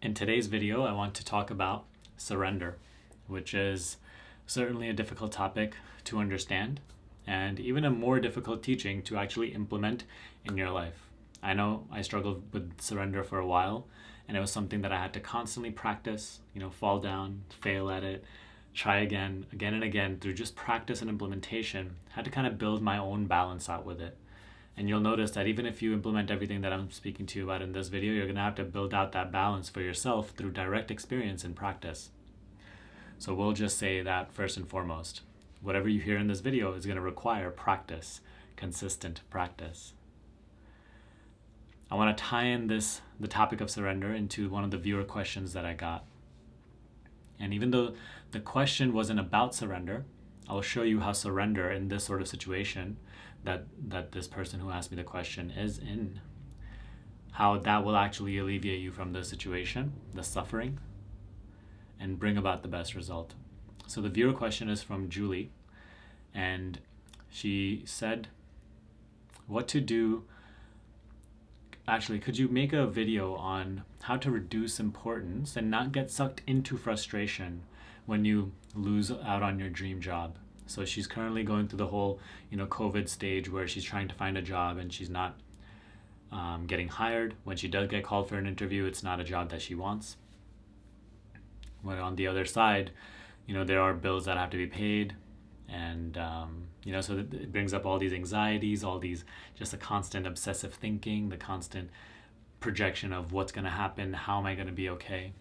In today's video, I want to talk about surrender, which is certainly a difficult topic to understand and even a more difficult teaching to actually implement in your life. I know I struggled with surrender for a while, and it was something that I had to constantly practice, fall down, fail at it, try again and again through just practice and implementation. I had to kind of build my own balance out with it. And you'll notice that even if you implement everything that I'm speaking to you about in this video, you're going to have to build out that balance for yourself through direct experience and practice. So we'll just say that first and foremost, whatever you hear in this video is going to require practice, consistent practice. I want to tie in the topic of surrender into one of the viewer questions that I got. And even though the question wasn't about surrender, I'll show you how surrender in this sort of situation that this person who asked me the question is in, how that will actually alleviate you from the situation, the suffering, and bring about the best result. So the viewer question is from Julie, and she said, what to do. Actually, could you make a video on how to reduce importance and not get sucked into frustration when you lose out on your dream job? So she's currently going through the whole, COVID stage where she's trying to find a job and she's not getting hired. When she does get called for an interview, it's not a job that she wants. When on the other side, there are bills that have to be paid, and so it brings up all these anxieties, all these just the constant obsessive thinking, the constant projection of what's going to happen, how am I going to be okay,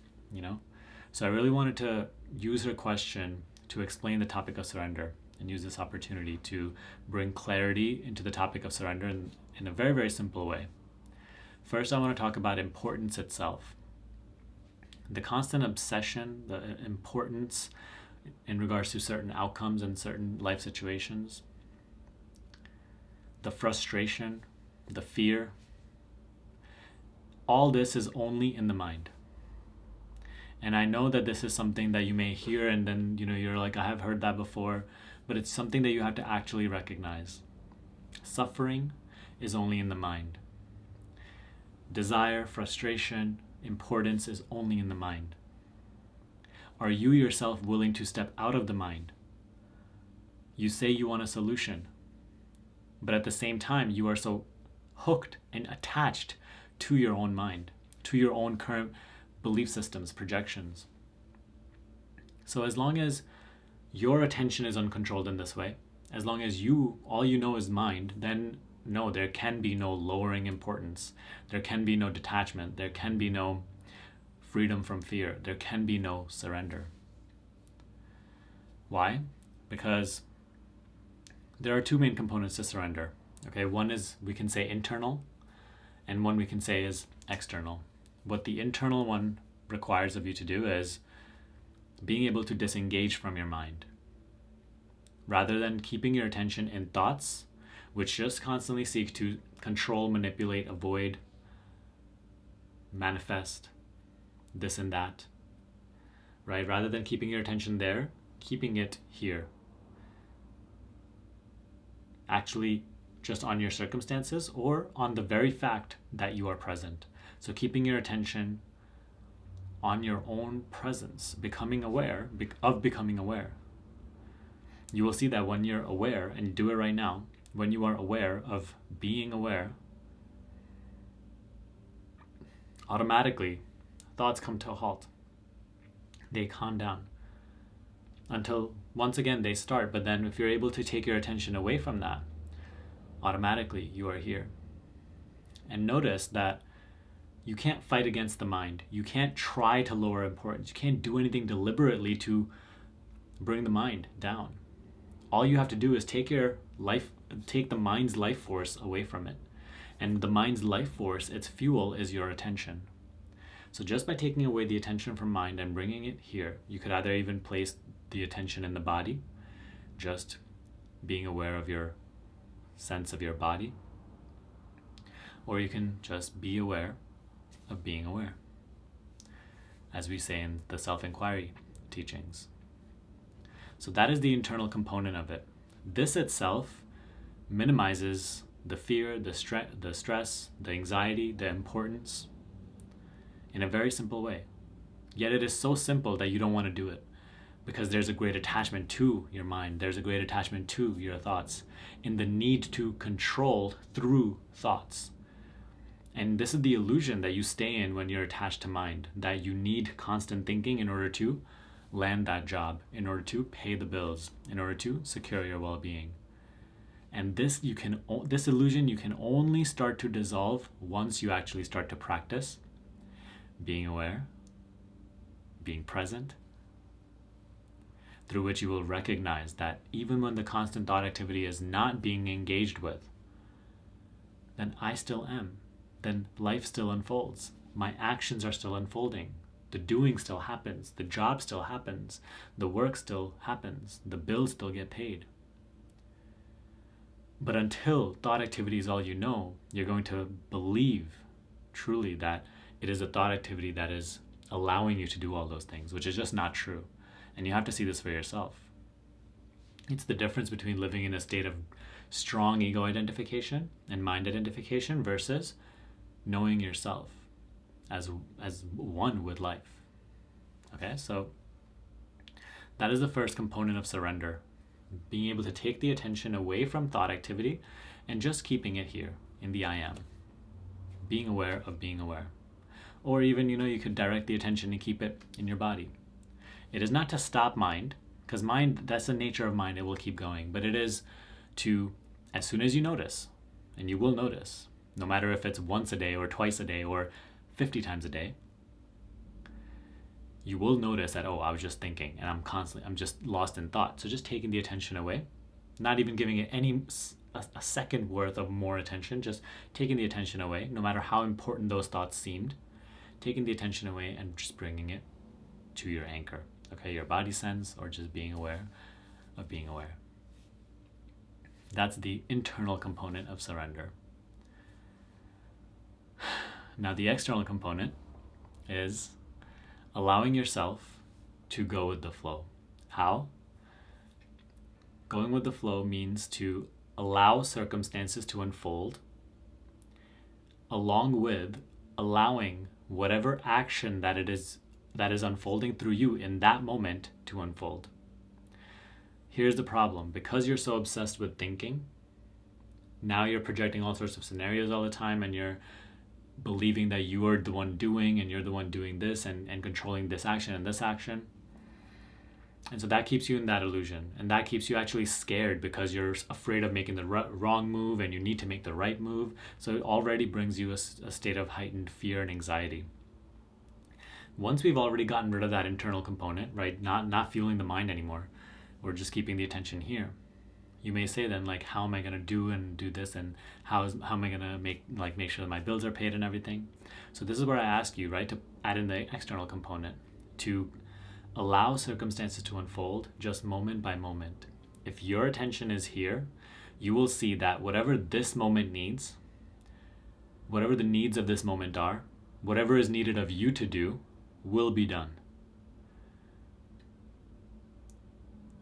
So I really wanted to use her question to explain the topic of surrender and use this opportunity to bring clarity into the topic of surrender in a very, very simple way. First, I want to talk about importance itself. The constant obsession, the importance in regards to certain outcomes and certain life situations, the frustration, the fear, all this is only in the mind. And I know that this is something that you may hear and then, you're like, I have heard that before, but it's something that you have to actually recognize. Suffering is only in the mind. Desire, frustration, importance is only in the mind. Are you yourself willing to step out of the mind? You say you want a solution, but at the same time, you are so hooked and attached to your own mind, to your own current belief systems, projections. So as long as your attention is uncontrolled in this way, as long as all you know is mind, then no, there can be no lowering importance. There can be no detachment. There can be no freedom from fear. There can be no surrender. Why? Because there are two main components to surrender. Okay, one is we can say internal, and one we can say is external. What the internal one requires of you to do is being able to disengage from your mind. Rather than keeping your attention in thoughts, which just constantly seek to control, manipulate, avoid, manifest, this and that, right? Rather than keeping your attention there, keeping it here. Actually, just on your circumstances or on the very fact that you are present. So keeping your attention on your own presence, becoming aware of becoming aware. You will see that when you're aware, and you do it right now, when you are aware of being aware, automatically thoughts come to a halt. They calm down until once again they start, but then if you're able to take your attention away from that, automatically you are here. And notice that you can't fight against the mind. You can't try to lower importance. You can't do anything deliberately to bring the mind down. All you have to do is take the mind's life force away from it. And the mind's life force, its fuel, is your attention. So just by taking away the attention from mind and bringing it here, you could either even place the attention in the body, just being aware of your sense of your body, or you can just be aware of being aware, as we say in the self-inquiry teachings. So that is the internal component of it. This itself minimizes the fear, the stress, the anxiety, the importance. in a very simple way. Yet it is so simple that you don't want to do it because there's a great attachment to your mind. There's a great attachment to your thoughts in the need to control through thoughts. And this is the illusion that you stay in when you're attached to mind, that you need constant thinking in order to land that job, in order to pay the bills, in order to secure your well-being. And this illusion you can only start to dissolve once you actually start to practice being aware, being present, through which you will recognize that even when the constant thought activity is not being engaged with, then I still am. Then life still unfolds. My actions are still unfolding. The doing still happens. The job still happens. The work still happens. The bills still get paid. But until thought activity is all you know, you're going to believe truly that it is a thought activity that is allowing you to do all those things, which is just not true. And you have to see this for yourself. It's the difference between living in a state of strong ego identification and mind identification versus knowing yourself as one with life. Okay, so that is the first component of surrender. Being able to take the attention away from thought activity and just keeping it here in the I am. Being aware of being aware. Or even, you could direct the attention and keep it in your body. It is not to stop mind, because mind, that's the nature of mind, it will keep going. But it is to, as soon as you notice, and you will notice, no matter if it's once a day or twice a day or 50 times a day, you will notice that, I was just thinking and I'm just lost in thought. So just taking the attention away, not even giving it a second worth of more attention, just taking the attention away, no matter how important those thoughts seemed, taking the attention away and just bringing it to your anchor, okay, your body sense, or just being aware of being aware. That's the internal component of surrender. Now, the external component is allowing yourself to go with the flow. How? Going with the flow means to allow circumstances to unfold, along with allowing whatever action that is unfolding through you in that moment to unfold. Here's the problem. Because you're so obsessed with thinking, now you're projecting all sorts of scenarios all the time, and you're believing that you are the one doing and you're the one doing this and controlling this action and this action. And so that keeps you in that illusion, and that keeps you actually scared because you're afraid of making the wrong move and you need to make the right move. So it already brings you a state of heightened fear and anxiety. Once we've already gotten rid of that internal component, right, not fueling the mind anymore, we're just keeping the attention here. You may say then, like, how am I going to do this, and how am I going to make sure that my bills are paid and everything? So this is where I ask you, right, to add in the external component, to allow circumstances to unfold just moment by moment. If your attention is here, you will see that whatever this moment needs, whatever the needs of this moment are, whatever is needed of you to do, will be done.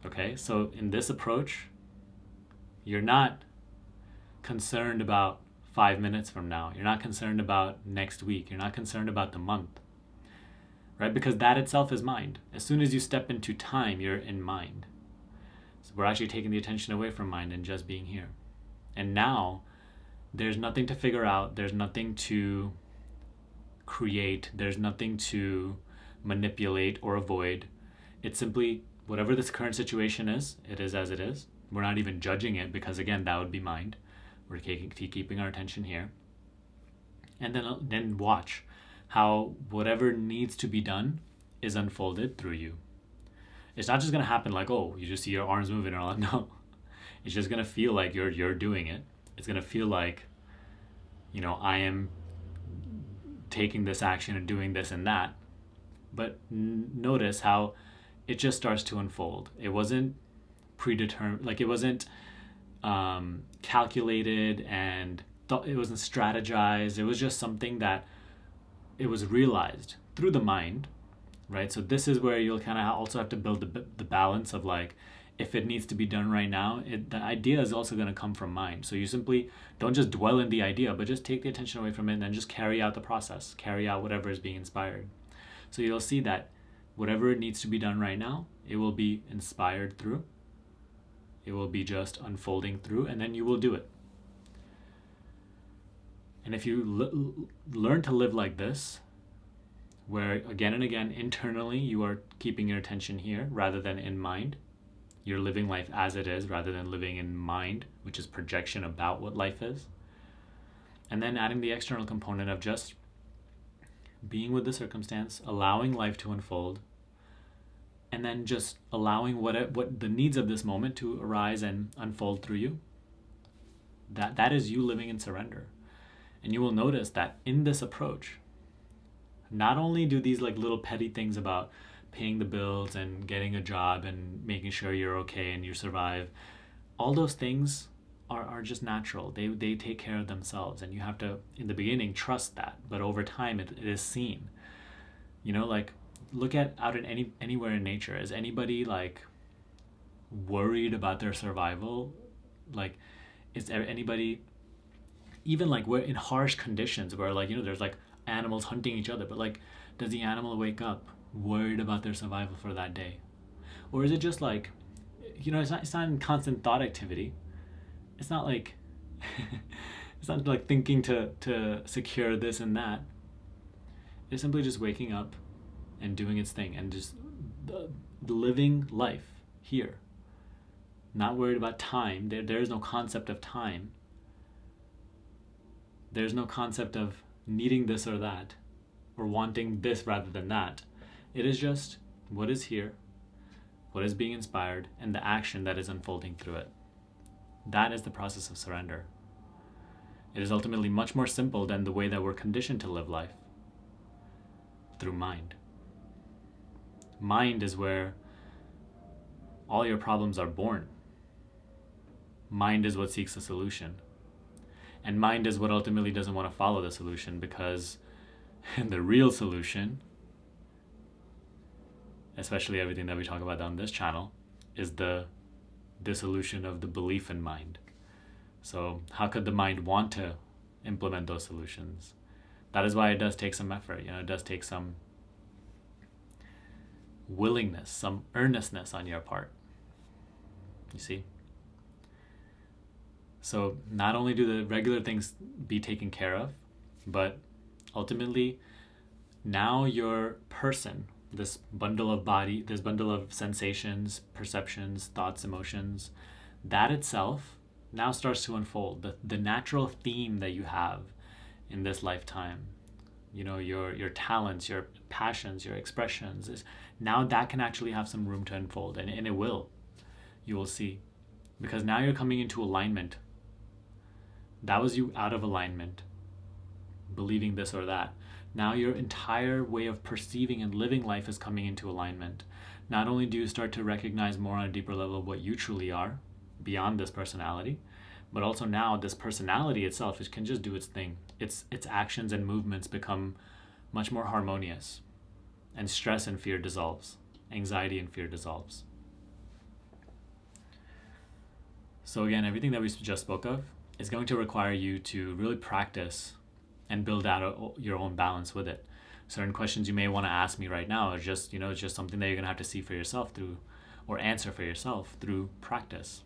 Okay, so in this approach, you're not concerned about 5 minutes from now. You're not concerned about next week. You're not concerned about the month, right? Because that itself is mind. As soon as you step into time, you're in mind. So we're actually taking the attention away from mind and just being here. And now there's nothing to figure out. There's nothing to create. There's nothing to manipulate or avoid. It's simply whatever this current situation is, it is as it is. We're not even judging it because, again, that would be mind. We're keeping our attention here. And then watch how whatever needs to be done is unfolded through you. It's not just going to happen like, you just see your arms moving or like, no. It's just going to feel like you're doing it. It's going to feel like, I am taking this action and doing this and that. But notice how it just starts to unfold. It wasn't predetermined, like it wasn't calculated, and it wasn't strategized. It was just something that it was realized through the mind, right? So this is where you'll kind of also have to build the balance of, like, if it needs to be done right now, the idea is also going to come from mind. So you simply don't just dwell in the idea, but just take the attention away from it and then just carry out the process, carry out whatever is being inspired. So you'll see that whatever needs to be done right now, it will be inspired through. It will be just unfolding through, and then you will do it. And if you learn to live like this, where again and again internally you are keeping your attention here rather than in mind, you're living life as it is rather than living in mind, which is projection about what life is. And then adding the external component of just being with the circumstance, allowing life to unfold, and then just allowing what the needs of this moment to arise and unfold through you. That is you living in surrender. And you will notice that in this approach, not only do these like little petty things about paying the bills and getting a job and making sure you're okay and you survive, all those things are just natural. They take care of themselves, and you have to, in the beginning, trust that. But over time, it is seen. You know, like look at out in anywhere in nature. Is anybody like worried about their survival? Like, is there anybody even like we're in harsh conditions where like, you know, there's like animals hunting each other, but like, does the animal wake up worried about their survival for that day? Or is it just like, you know, it's not in constant thought activity. It's not like it's not like thinking to secure this and that. It's simply just waking up and doing its thing and just living life here. Not worried about time. There is no concept of time. There's no concept of needing this or that, or wanting this rather than that. It is just what is here, what is being inspired, and the action that is unfolding through it. That is the process of surrender. It is ultimately much more simple than the way that we're conditioned to live life, through mind. Mind is where all your problems are born. Mind is what seeks a solution. And mind is what ultimately doesn't want to follow the solution, because the real solution, especially everything that we talk about on this channel, is the dissolution of the belief in mind. So how could the mind want to implement those solutions? That is why it does take some effort. You know, it does take some willingness, some earnestness on your part. You see? So not only do the regular things be taken care of, but ultimately now your person, this bundle of body, this bundle of sensations, perceptions, thoughts, emotions, that itself now starts to unfold. The natural theme that you have in this lifetime, you know, your talents, your passions, your expressions, is now that can actually have some room to unfold, and it will. You will see. Because now you're coming into alignment. That was you out of alignment, believing this or that. Now your entire way of perceiving and living life is coming into alignment. Not only do you start to recognize more on a deeper level what you truly are, beyond this personality, but also now this personality itself, it can just do its thing. Its actions and movements become much more harmonious, and stress and fear dissolves. Anxiety and fear dissolves. So again, everything that we just spoke of is going to require you to really practice and build out your own balance with it. Certain questions you may want to ask me right now are just, you know, it's just something that you're going to have to see for yourself through, or answer for yourself through practice.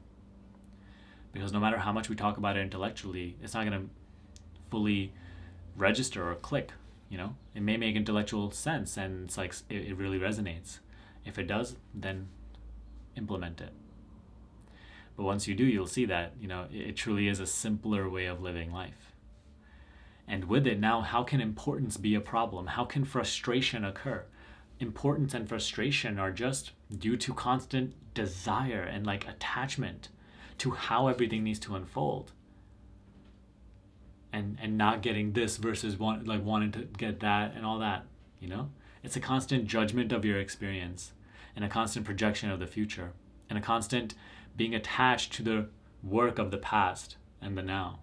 Because no matter how much we talk about it intellectually, it's not going to fully register or click, you know? It may make intellectual sense and it's like, it really resonates. If it does, then implement it. But once you do, you'll see that, you know, it truly is a simpler way of living life. And with it now, how can importance be a problem? How can frustration occur? Importance and frustration are just due to constant desire and like attachment to how everything needs to unfold. And not getting this versus wanting to get that and all that, you know? It's a constant judgment of your experience and a constant projection of the future and a constant being attached to the work of the past and the now.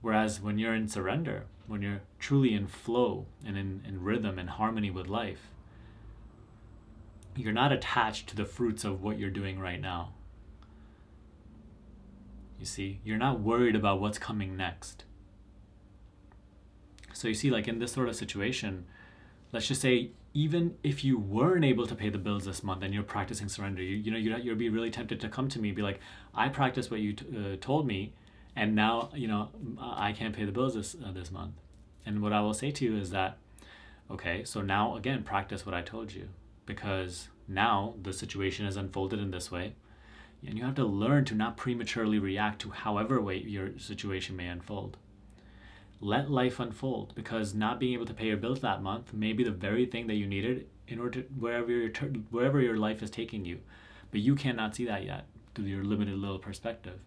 Whereas when you're in surrender, when you're truly in flow and in rhythm and harmony with life, You're not attached to the fruits of what you're doing right now. You see, you're not worried about what's coming next. So you see, like in this sort of situation, let's just say, even if you weren't able to pay the bills this month and you're practicing surrender, you'd be really tempted to come to me, be like, I practiced what you told me, and now I can't pay the bills this month. And what I will say to you is that, okay, so now again, practice what I told you, because now the situation is unfolded in this way, and you have to learn to not prematurely react to however way your situation may unfold. Let life unfold, because not being able to pay your bills that month may be the very thing that you needed in order to wherever your life is taking you, but you cannot see that yet through your limited little perspective.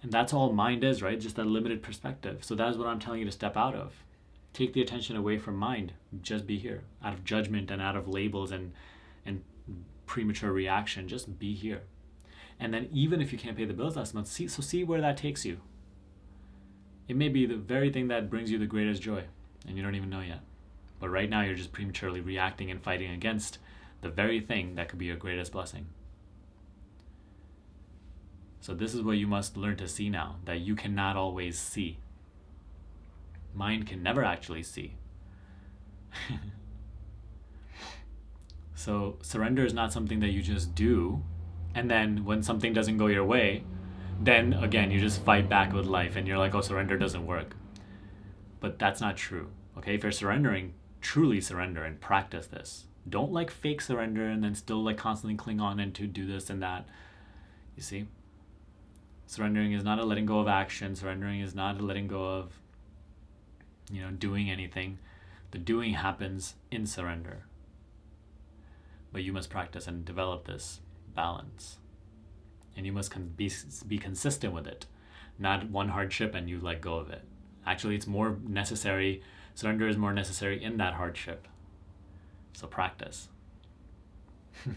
And that's all mind is, right? Just that limited perspective. So that is what I'm telling you to step out of. Take the attention away from mind. Just be here, out of judgment and out of labels and premature reaction. Just be here. And then even if you can't pay the bills last month, see where that takes you. It may be the very thing that brings you the greatest joy, and you don't even know yet. But right now you're just prematurely reacting and fighting against the very thing that could be your greatest blessing. So this is what you must learn to see now, that you cannot always see. Mind can never actually see. So surrender is not something that you just do, and then when something doesn't go your way, then again you just fight back with life and you're like, oh, surrender doesn't work. But that's not true. Okay, if you're surrendering, truly surrender and practice this. Don't like fake surrender and then still like constantly cling on and to do this and that. You see, surrendering is not a letting go of action. Surrendering is not a letting go of doing anything. The doing happens in surrender, but you must practice and develop this balance. And you must be consistent with it. Not one hardship and you let go of it. Actually, it's more necessary. Surrender is more necessary in that hardship. So practice. All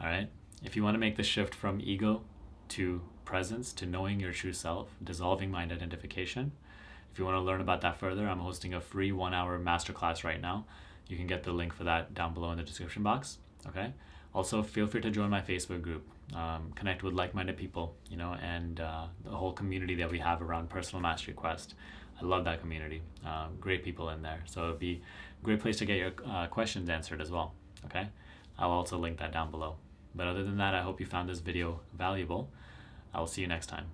right? If you want to make the shift from ego to presence, to knowing your true self, dissolving mind identification, if you want to learn about that further, I'm hosting a free 1-hour masterclass right now. You can get the link for that down below in the description box. Okay? Also, feel free to join my Facebook group, connect with like-minded people, and the whole community that we have around Personal Mastery Quest. I love that community. Great people in there. So it'd be a great place to get your questions answered as well. Okay? I'll also link that down below. But other than that, I hope you found this video valuable. I will see you next time.